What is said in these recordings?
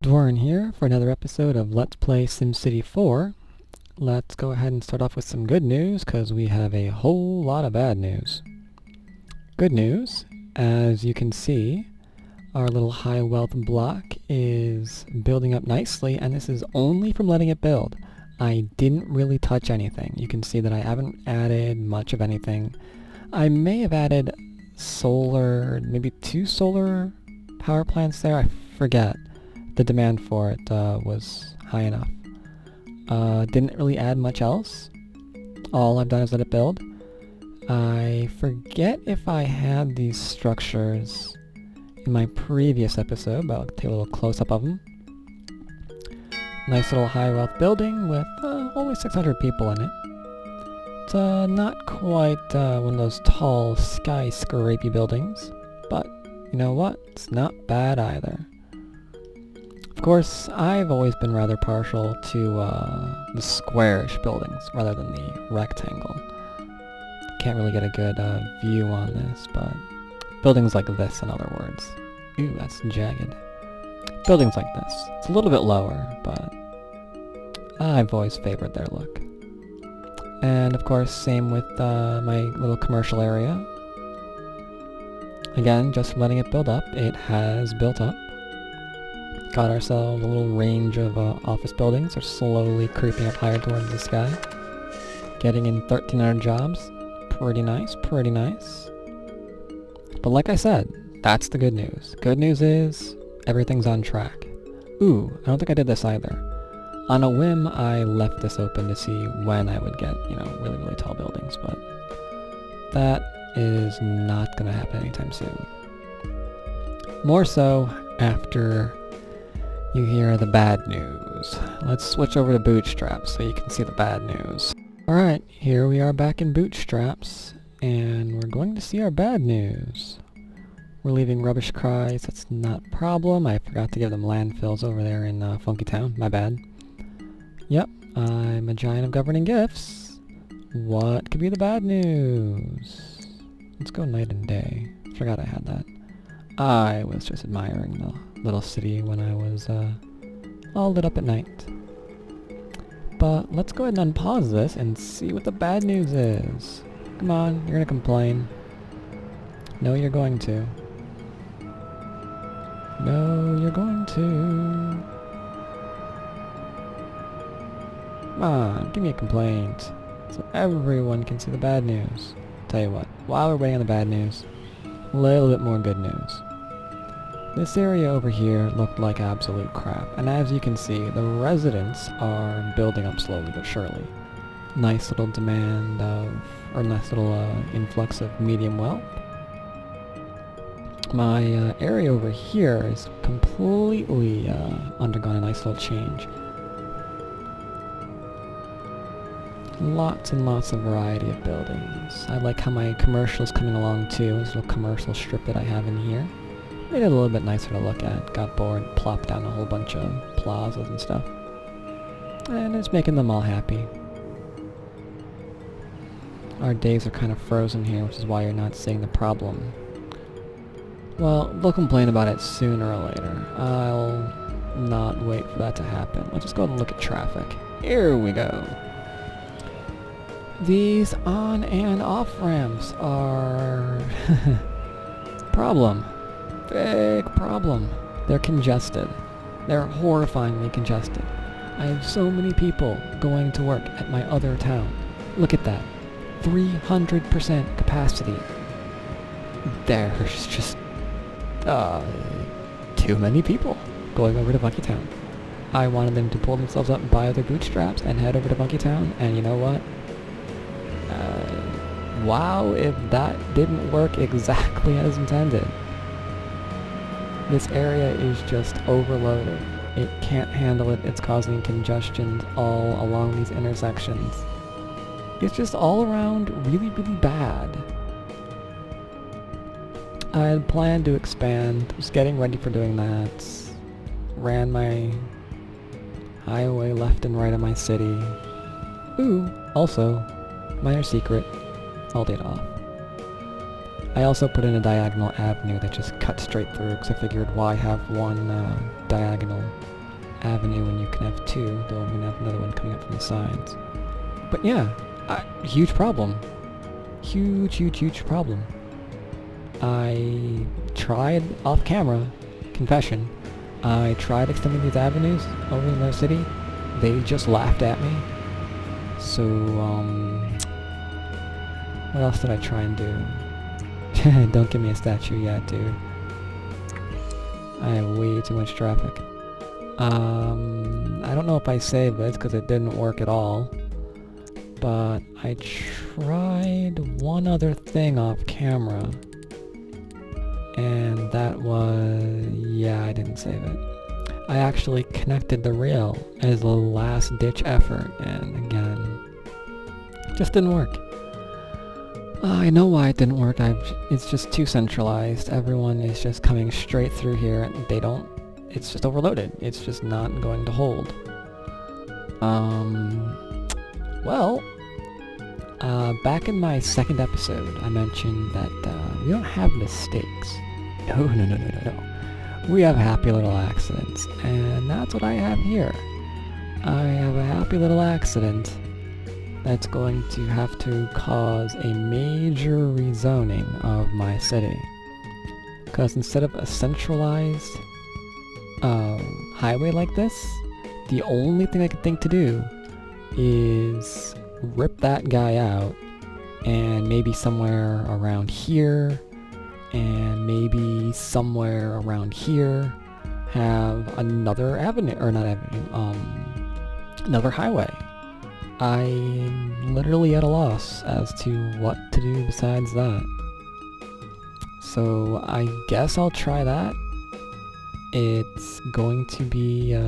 Dwyrin here for another episode of Let's Play SimCity 4. Let's go ahead and start off with some good news, because we have a whole lot of bad news. Good news, as you can see, our little high wealth block is building up nicely, and this is only from letting it build. I didn't really touch anything. You can see that I haven't added much of anything. I may have added solar, maybe 2 solar power plants there, I forget. The demand for it was high enough. Didn't really add much else. All I've done is let it build. I forget if I had these structures in my previous episode, but I'll take a little close-up of them. Nice little high wealth building with only 600 people in it. It's not quite one of those tall skyscrapey buildings, but you know what? It's not bad either. Of course, I've always been rather partial to the squarish buildings rather than the rectangle. Can't really get a good view on this, but buildings like this, in other words. Ooh, that's jagged. Buildings like this. It's a little bit lower, but I've always favored their look. And of course, same with my little commercial area. Again, just letting it build up. It has built up. Got ourselves a little range of office buildings. They're slowly creeping up higher towards the sky. Getting in 1,300 jobs. Pretty nice, pretty nice. But like I said, that's the good news. Good news is, everything's on track. Ooh, I don't think I did this either. On a whim, I left this open to see when I would get, really, really tall buildings, but that is not going to happen anytime soon. More so after you hear the bad news. Let's switch over to Bootstraps so you can see the bad news. Alright, here we are back in Bootstraps, and we're going to see our bad news. We're leaving rubbish cries, that's not a problem. I forgot to give them landfills over there in Funky Town, my bad. Yep, I'm a giant of governing gifts. What could be the bad news? Let's go night and day. Forgot I had that. I was just admiring the little city when I was all lit up at night. But let's go ahead and unpause this and see what the bad news is. Come on, you're gonna complain. No, you're going to. No, you're going to. Come on, give me a complaint, so everyone can see the bad news. Tell you what, while we're waiting on the bad news, a little bit more good news. This area over here looked like absolute crap, and as you can see, the residents are building up slowly but surely. Nice little demand of, or nice little influx of medium wealth. My area over here is completely undergone a nice little change. Lots and lots of variety of buildings. I like how my commercial's coming along too, this little commercial strip that I have in here. Made it a little bit nicer to look at. Got bored, plopped down a whole bunch of plazas and stuff. And it's making them all happy. Our days are kind of frozen here, which is why you're not seeing the problem. Well, they'll complain about it sooner or later. I'll not wait for that to happen. Let's just go ahead and look at traffic. Here we go. These on and off ramps are problem. Big problem. They're congested. They're horrifyingly congested. I have so many people going to work at my other town. Look at that. 300% capacity. There's just too many people going over to Funky Town. I wanted them to pull themselves up and buy their bootstraps and head over to Funky Town, and you know what? Wow, if that didn't work exactly as intended. This area is just overloaded. It can't handle it. It's causing congestions all along these intersections. It's just all around really, really bad. I had planned to expand. Was getting ready for doing that. Ran my highway left and right of my city. Ooh, also, minor secret, I'll date off. I also put in a diagonal avenue that just cut straight through, because I figured why have one diagonal avenue when you can have two, though I'm gonna have another one coming up from the sides. But yeah, huge problem. Huge problem. I tried off camera, confession, I tried extending these avenues over in their city. They just laughed at me. So, what else did I try and do? Don't give me a statue yet, dude. I have way too much traffic. I don't know if I saved this because it didn't work at all. But I tried one other thing off camera. And that was... yeah, I didn't save it. I actually connected the rail as a last-ditch effort, and again, just didn't work. I know why it didn't work. It's just too centralized. Everyone is just coming straight through here, and they don't... it's just overloaded. It's just not going to hold. Well, back in my second episode, I mentioned that we don't have mistakes. No. We have happy little accidents, and that's what I have here. I have a happy little accident that's going to have to cause a major rezoning of my city. Because instead of a centralized highway like this, the only thing I could think to do is rip that guy out, and maybe somewhere around here, and maybe somewhere around here, have another avenue, or not avenue, another highway. I'm literally at a loss as to what to do besides that. So I guess I'll try that. It's going to be, I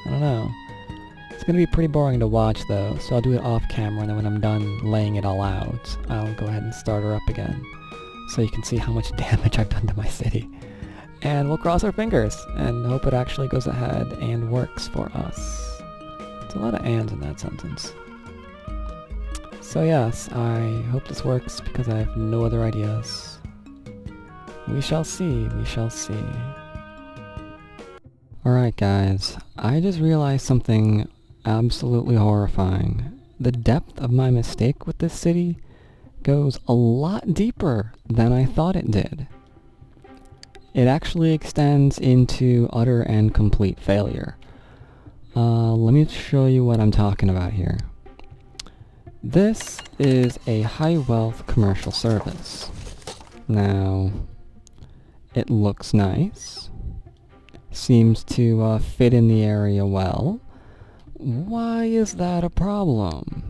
don't know. It's going to be pretty boring to watch though, so I'll do it off camera, and then when I'm done laying it all out, I'll go ahead and start her up again, so you can see how much damage I've done to my city. And we'll cross our fingers, and hope it actually goes ahead and works for us. There's a lot of ands in that sentence. So yes, I hope this works, because I have no other ideas. We shall see, we shall see. Alright guys, I just realized something absolutely horrifying. The depth of my mistake with this city goes a lot deeper than I thought it did. It actually extends into utter and complete failure. Let me show you what I'm talking about here. This is a high-wealth commercial service. Now, it looks nice. Seems to fit in the area well. Why is that a problem?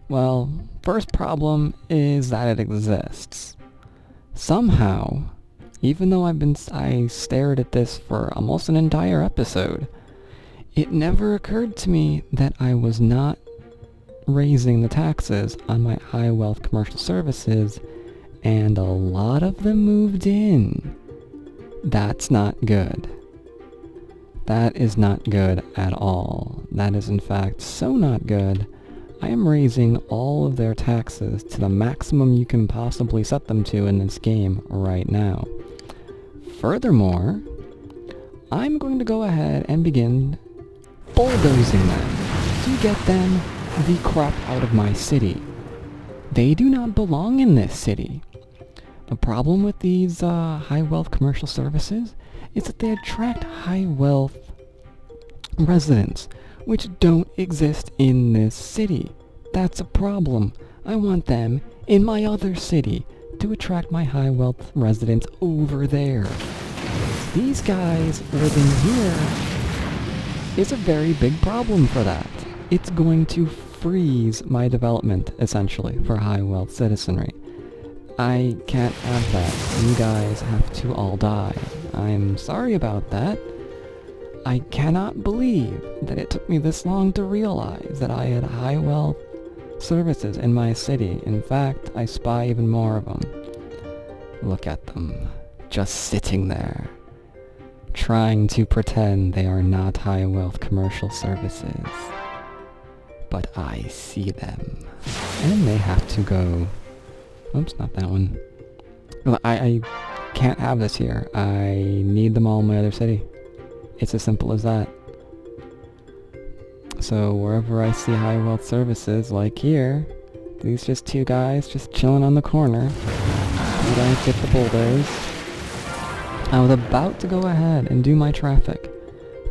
Well, first problem is that it exists. Somehow, even though I stared at this for almost an entire episode, it never occurred to me that I was not raising the taxes on my high wealth commercial services, and a lot of them moved in. That's not good. That is not good at all. That is in fact so not good, I am raising all of their taxes to the maximum you can possibly set them to in this game right now. Furthermore, I'm going to go ahead and begin bulldozing them to get them the crap out of my city. They do not belong in this city. The problem with these high-wealth commercial services is that they attract high-wealth residents, which don't exist in this city. That's a problem. I want them in my other city to attract my high-wealth residents over there. These guys living here is a very big problem for that. It's going to freeze my development, essentially, for high-wealth citizenry. I can't have that. You guys have to all die. I'm sorry about that. I cannot believe that it took me this long to realize that I had high wealth services in my city. In fact, I spy even more of them. Look at them, just sitting there, trying to pretend they are not high wealth commercial services. But I see them, and they have to go. Oops, not that one. Well, I can't have this here. I need them all in my other city. It's as simple as that. So wherever I see high wealth services, like here, these just two guys just chilling on the corner. Did I get the bulldoze? I was about to go ahead and do my traffic.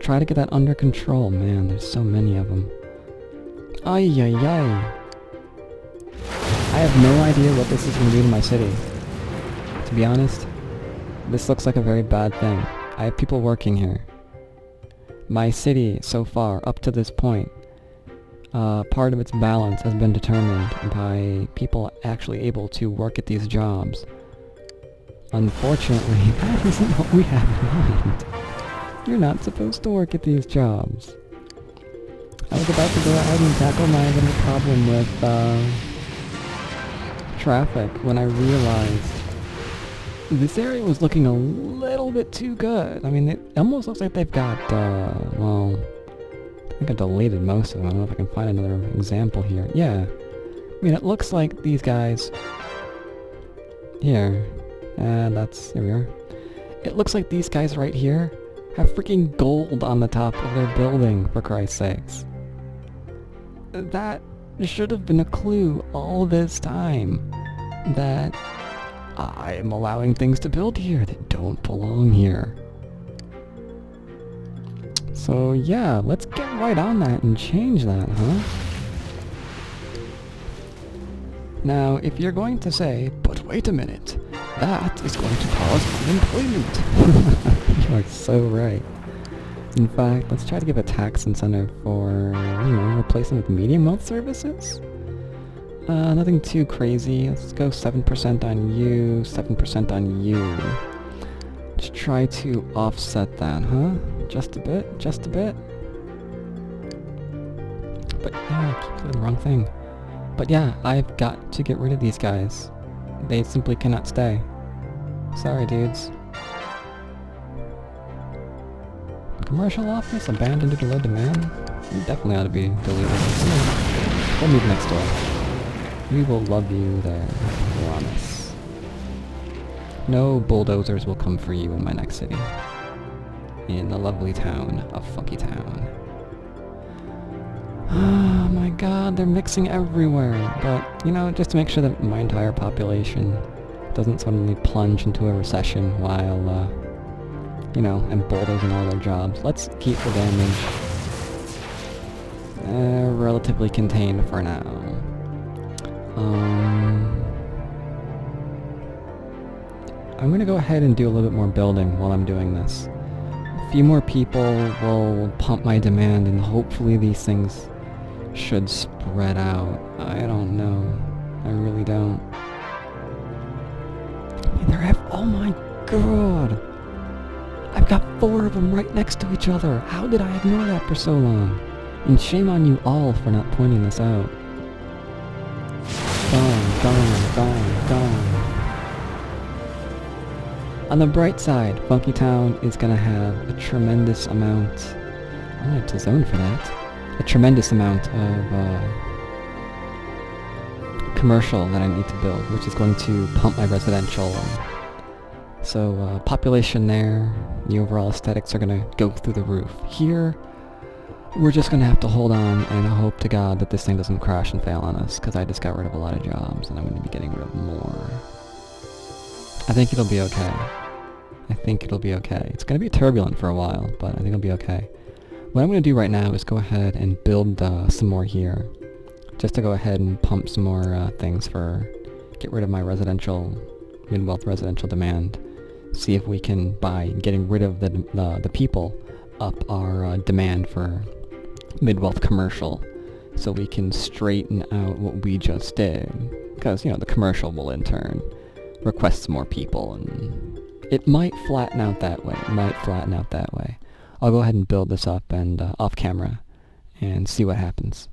Try to get that under control. Man, there's so many of them. Ay ay ay. I have no idea what this is going to do to my city. To be honest, this looks like a very bad thing. I have people working here. My city, so far, up to this point, part of its balance has been determined by people actually able to work at these jobs. Unfortunately, that isn't what we have in mind. You're not supposed to work at these jobs. I was about to go ahead and tackle my little problem with traffic when I realized this area was looking a little bit too good. I mean, it almost looks like they've got, well, I think I deleted most of them. I don't know if I can find another example here. Yeah. I mean, it looks like these guys... Here. And here we are. It looks like these guys right here have freaking gold on the top of their building, for Christ's sakes. That should have been a clue all this time that I am allowing things to build here that don't belong here. So yeah, let's get right on that and change that, huh? Now, if you're going to say, but wait a minute, that is going to cause unemployment. You are so right. In fact, let's try to give a tax incentive for, replacing with medium wealth services? Nothing too crazy. Let's go 7% on you, 7% on you. Let's try to offset that, huh? Just a bit, just a bit. But yeah, I keep doing the wrong thing. But yeah, I've got to get rid of these guys. They simply cannot stay. Sorry, dudes. Commercial office abandoned due to low demand? You definitely ought to be deleted. We'll move next door. We will love you there, promise. No bulldozers will come for you in my next city. In the lovely town of Funky Town. Oh my god, they're mixing everywhere. But, just to make sure that my entire population doesn't suddenly plunge into a recession while, and bulldozing all their jobs. Let's keep the damage relatively contained for now. I'm gonna go ahead and do a little bit more building while I'm doing this. A few more people will pump my demand and hopefully these things should spread out. I don't know. I really don't. Oh my god! I've got 4 of them right next to each other. How did I ignore that for so long? And shame on you all for not pointing this out. Gone, gone, gone, gone. On the bright side, Funky Town is gonna have a tremendous amount... I don't have to zone for that. A tremendous amount of commercial that I need to build, which is going to pump my residential. So population there, the overall aesthetics are gonna go through the roof. Here, we're just gonna have to hold on and hope to God that this thing doesn't crash and fail on us, because I just got rid of a lot of jobs and I'm gonna be getting rid of more. I think it'll be okay. I think it'll be okay. It's gonna be turbulent for a while, but I think it'll be okay. What I'm gonna do right now is go ahead and build some more here, just to go ahead and pump some more things for, get rid of my residential, mid-wealth residential demand. See if we can, by getting rid of the people, up our demand for mid-wealth commercial, so we can straighten out what we just did. Because, the commercial will in turn request some more people, and it might flatten out that way. I'll go ahead and build this up and off camera and see what happens.